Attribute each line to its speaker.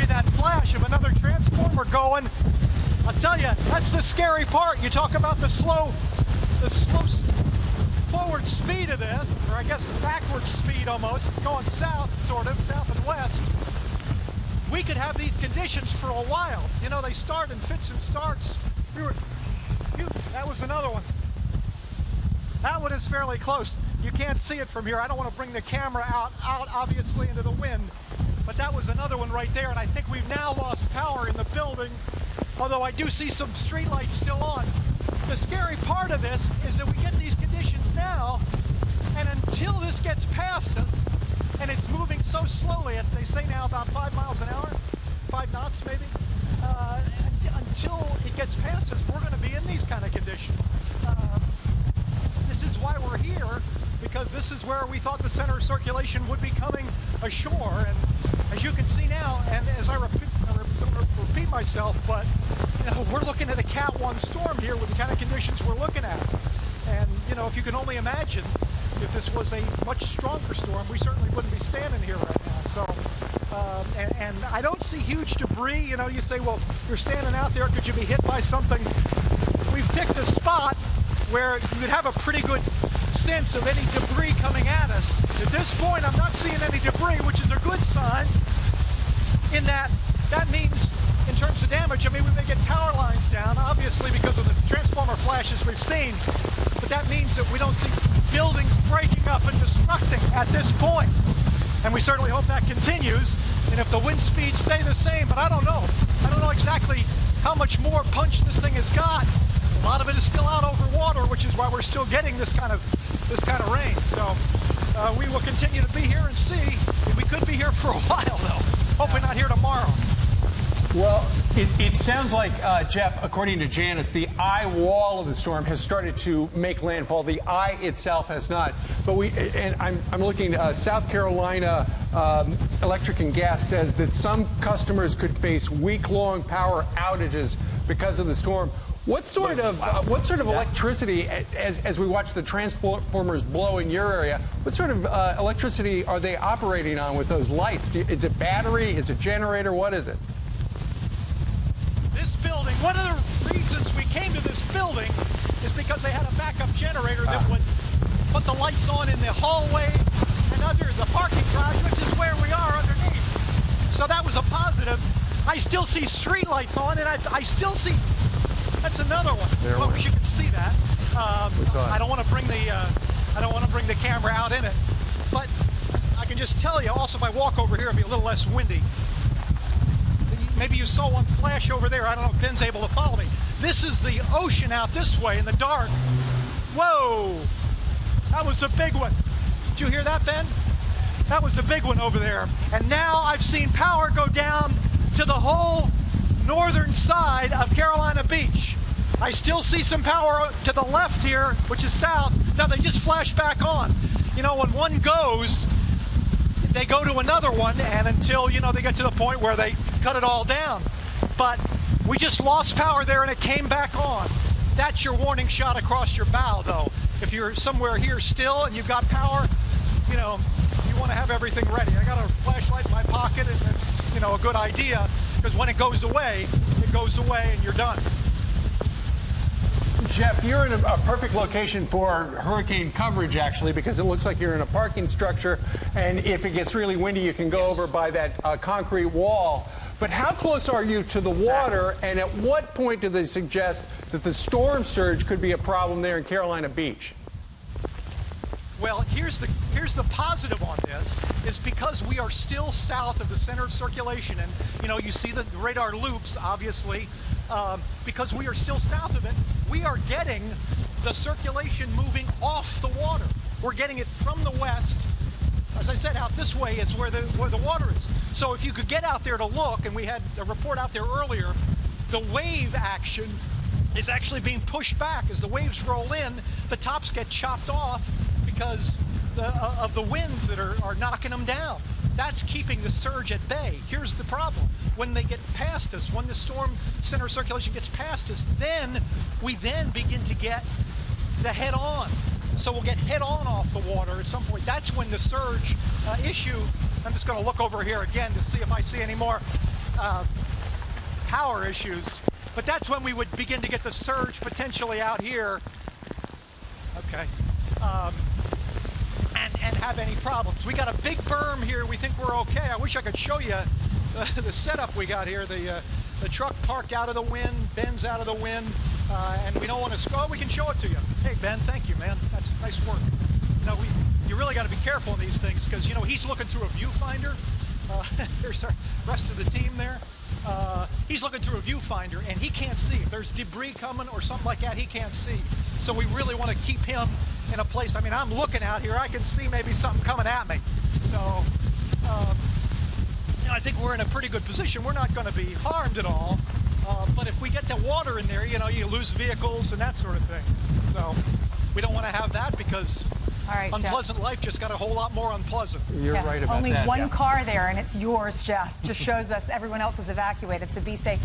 Speaker 1: me that flash of another transformer going. I'll tell you, that's the scary part. You talk about the slow forward speed of this, or I guess backward speed almost. It's going south, sort of, south and west. We could have these conditions for a while. You know, they start in fits and starts. That was another one. That one is fairly close. You can't see it from here. I don't want to bring the camera out obviously into the wind, but that was another one right there, and I think we've now lost power in the building, although I do see some streetlights still on. The scary part of this is that we get these conditions now, and until this gets past us, and it's moving so slowly, they say now about 5 miles an hour, 5 knots maybe, until it gets past us, we're going to be in these kind of conditions. This is why we're here, because this is where we thought the center of circulation would be coming ashore, and as you can see now, and as I repeat myself, but you know, we're looking at a Cat 1 storm here with the kind of conditions we're looking at. And you know, if you can only imagine if this was a much stronger storm, we certainly wouldn't be standing here right now. So, and I don't see huge debris. You know, you say, well, you're standing out there, could you be hit by something? We've picked a spot where you would have a pretty good sense of any debris coming at us. At this point, I'm not seeing any debris, which is a good sign, in that means, in terms of damage, I mean, we may get power lines down, obviously, because of the transformer flashes we've seen, but that means that we don't see buildings breaking up and destructing at this point. And we certainly hope that continues, and if the wind speeds stay the same, but I don't know. I don't know exactly how much more punch this thing has got. A lot of it is still out over water, which is why we're still getting this kind of rain. So we will continue to be here and see. We could be here for a while, though. Hopefully not here tomorrow.
Speaker 2: Well, it sounds like, Jeff, according to Janice, the eye wall of the storm has started to make landfall. The eye itself has not. But I'm looking, South Carolina Electric and Gas says that some customers could face week-long power outages because of the storm. What sort of electricity, as we watch the transformers blow in your area, what sort of electricity are they operating on with those lights? Is it battery? Is it generator? What is it?
Speaker 1: This building, one of the reasons we came to this building is because they had a backup generator that would put the lights on in the hallways and under the parking garage, which is where we are underneath. So that was a positive. I still see street lights on, and I still see. That's another one. I wish you could see that. I don't want to bring the camera out in it, but I can just tell you. Also, if I walk over here, it'll be a little less windy. Maybe you saw one flash over there. I don't know if Ben's able to follow me. This is the ocean out this way in the dark. Whoa, that was a big one. Did you hear that, Ben? That was a big one over there. And now I've seen power go down to the whole northern side of Carolina Beach. I still see some power to the left here, which is south. Now they just flash back on. You know, when one goes, they go to another one, and until, you know, they get to the point where they cut it all down. But we just lost power there and it came back on. That's your warning shot across your bow, though. If you're somewhere here still and you've got power, you know, you want to have everything ready. I got a flashlight in my pocket, and it's, you know, a good idea, because when it goes away and you're done.
Speaker 2: Jeff, you're in a perfect location for hurricane coverage, actually, because it looks like you're in a parking structure, and if it gets really windy, you can go over by that concrete wall. But how close are you to the water, and at what point do they suggest that the storm surge could be a problem there in Carolina Beach?
Speaker 1: Well, here's the positive on this, is because we are still south of the center of circulation, and you know, you see the radar loops, obviously, because we are still south of it, we are getting the circulation moving off the water. We're getting it from the west. As I said, out this way is where the water is. So if you could get out there to look, and we had a report out there earlier, the wave action is actually being pushed back. As the waves roll in, the tops get chopped off because of the winds that are knocking them down. That's keeping the surge at bay. Here's the problem. When they get past us, when the storm center of circulation gets past us, then we begin to get the head-on. So we'll get head-on off the water at some point. That's when the surge issue, I'm just going to look over here again to see if I see any more. power issues. But that's when we would begin to get the surge potentially out here. Okay. And have any problems. We got a big berm here. We think we're okay. I wish I could show you the setup we got here. The truck parked out of the wind, Ben's out of the wind, and we don't want to go. We can show it to you. Hey, Ben, thank you, man. That's nice work. You know, you really got to be careful in these things because, you know, he's looking through a viewfinder. There's the rest of the team there. He's looking through a viewfinder and he can't see. If there's debris coming or something like that, he can't see. So we really want to keep him in a place. I mean, I'm looking out here. I can see maybe something coming at me. So, you know, I think we're in a pretty good position. We're not going to be harmed at all. But if we get the water in there, you know, you lose vehicles and that sort of thing. So we don't want to have that because
Speaker 3: all right,
Speaker 1: unpleasant
Speaker 3: Jeff.
Speaker 1: life just got a whole lot more unpleasant.
Speaker 2: You're right about
Speaker 3: Only
Speaker 2: that.
Speaker 3: one car there, and it's yours, Jeff. Just shows us everyone else is evacuated, so be safe.